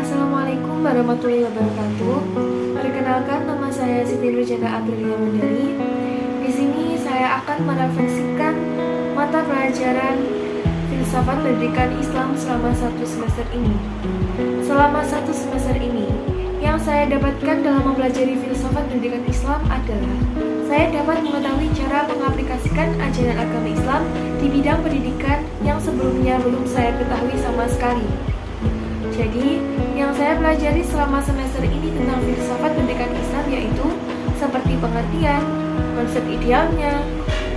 Assalamualaikum warahmatullahi wabarakatuh. Perkenalkan, nama saya Siti Nurjana Aprilia Mandari. Di sini saya akan merefleksikan mata pelajaran filsafat pendidikan Islam selama satu semester ini. Selama satu semester ini, yang saya dapatkan dalam mempelajari filsafat pendidikan Islam adalah saya dapat mengetahui cara mengaplikasikan ajaran agama Islam di bidang pendidikan yang sebelumnya belum saya ketahui sama sekali. Jadi, yang saya pelajari selama semester ini tentang filsafat pendidikan Islam yaitu seperti pengertian, konsep idealnya,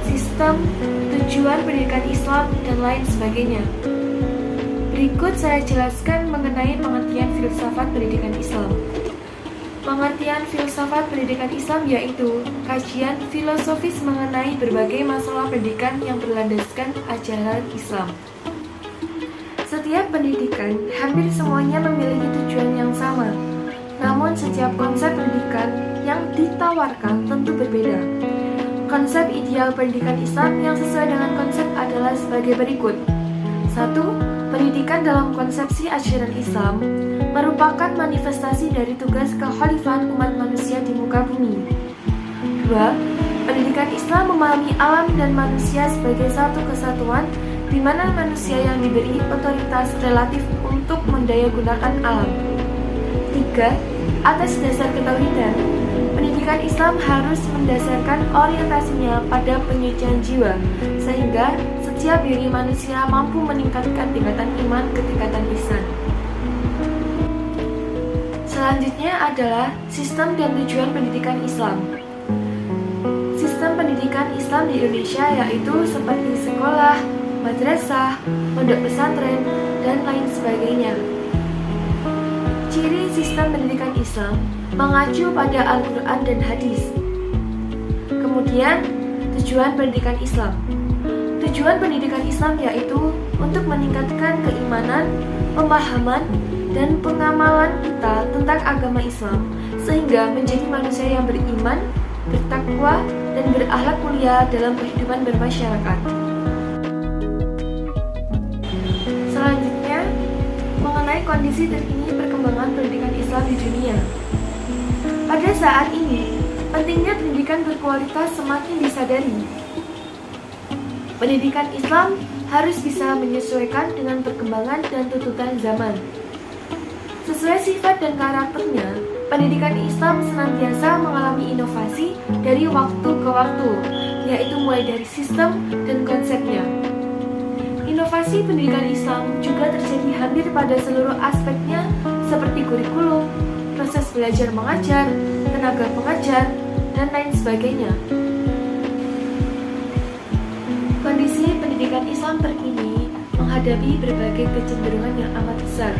sistem, tujuan pendidikan Islam, dan lain sebagainya. Berikut saya jelaskan mengenai pengertian filsafat pendidikan Islam. Pengertian filsafat pendidikan Islam yaitu kajian filosofis mengenai berbagai masalah pendidikan yang berlandaskan ajaran Islam. Setiap pendidikan hampir semuanya memiliki tujuan yang sama. Namun setiap konsep pendidikan yang ditawarkan tentu berbeda. Konsep ideal pendidikan Islam yang sesuai dengan konsep adalah sebagai berikut. 1. Pendidikan dalam konsepsi ajaran Islam merupakan manifestasi dari tugas kekhalifahan umat manusia di muka bumi. 2. Pendidikan Islam memahami alam dan manusia sebagai satu kesatuan di mana manusia yang diberi otoritas relatif untuk mendayagunakan alam. 3. Atas dasar ketauhidan, pendidikan Islam harus mendasarkan orientasinya pada penyucian jiwa, sehingga setiap diri manusia mampu meningkatkan tingkatan iman ke tingkatan ihsan. Selanjutnya adalah sistem dan tujuan pendidikan Islam. Sistem pendidikan Islam di Indonesia yaitu seperti sekolah, madrasah, pondok pesantren, dan lain sebagainya. Ciri sistem pendidikan Islam mengacu pada Al-Quran dan hadis. Kemudian, tujuan pendidikan Islam. Tujuan pendidikan Islam yaitu untuk meningkatkan keimanan, pemahaman, dan pengamalan kita tentang agama Islam, sehingga menjadi manusia yang beriman, bertakwa, dan berakhlak mulia dalam kehidupan bermasyarakat. Selanjutnya, mengenai kondisi terkini perkembangan pendidikan Islam di dunia. Pada saat ini, pentingnya pendidikan berkualitas semakin disadari. Pendidikan Islam harus bisa menyesuaikan dengan perkembangan dan tuntutan zaman. Sesuai sifat dan karakternya, pendidikan Islam senantiasa mengalami inovasi dari waktu ke waktu, yaitu mulai dari sistem dan konsepnya. Inovasi pendidikan Islam juga terjadi hampir pada seluruh aspeknya seperti kurikulum, proses belajar mengajar, tenaga pengajar, dan lain sebagainya. Kondisi pendidikan Islam terkini menghadapi berbagai kecenderungan yang amat besar.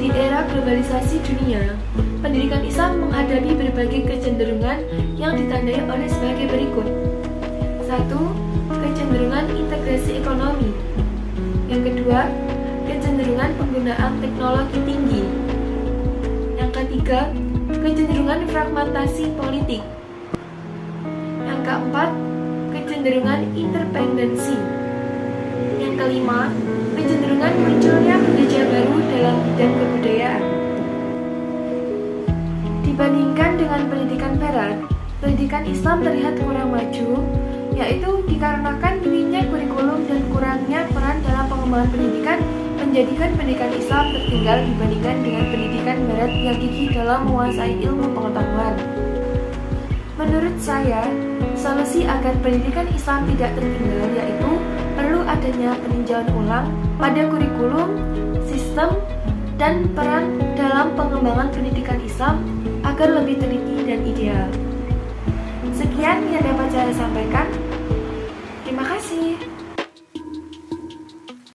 Di era globalisasi dunia, pendidikan Islam menghadapi berbagai kecenderungan yang ditandai oleh sebagai berikut. 1. Kecenderungan integrasi ekonomi. Yang kedua, kecenderungan penggunaan teknologi tinggi. Yang ketiga, kecenderungan fragmentasi politik. Yang keempat, kecenderungan interdependensi. Yang kelima, kecenderungan munculnya penjajah baru dalam bidang kebudayaan. Dibandingkan dengan pendidikan Barat, pendidikan Islam terlihat kurang maju, yaitu dikarenakan minimnya kurikulum dan kurangnya peran dalam pengembangan pendidikan menjadikan pendidikan Islam tertinggal dibandingkan dengan pendidikan Barat yang gigih dalam menguasai ilmu pengetahuan. Menurut saya, solusi agar pendidikan Islam tidak tertinggal yaitu perlu adanya peninjauan ulang pada kurikulum, sistem, dan peran dalam pengembangan pendidikan Islam agar lebih teliti dan ideal. Sekian yang dapat saya sampaikan.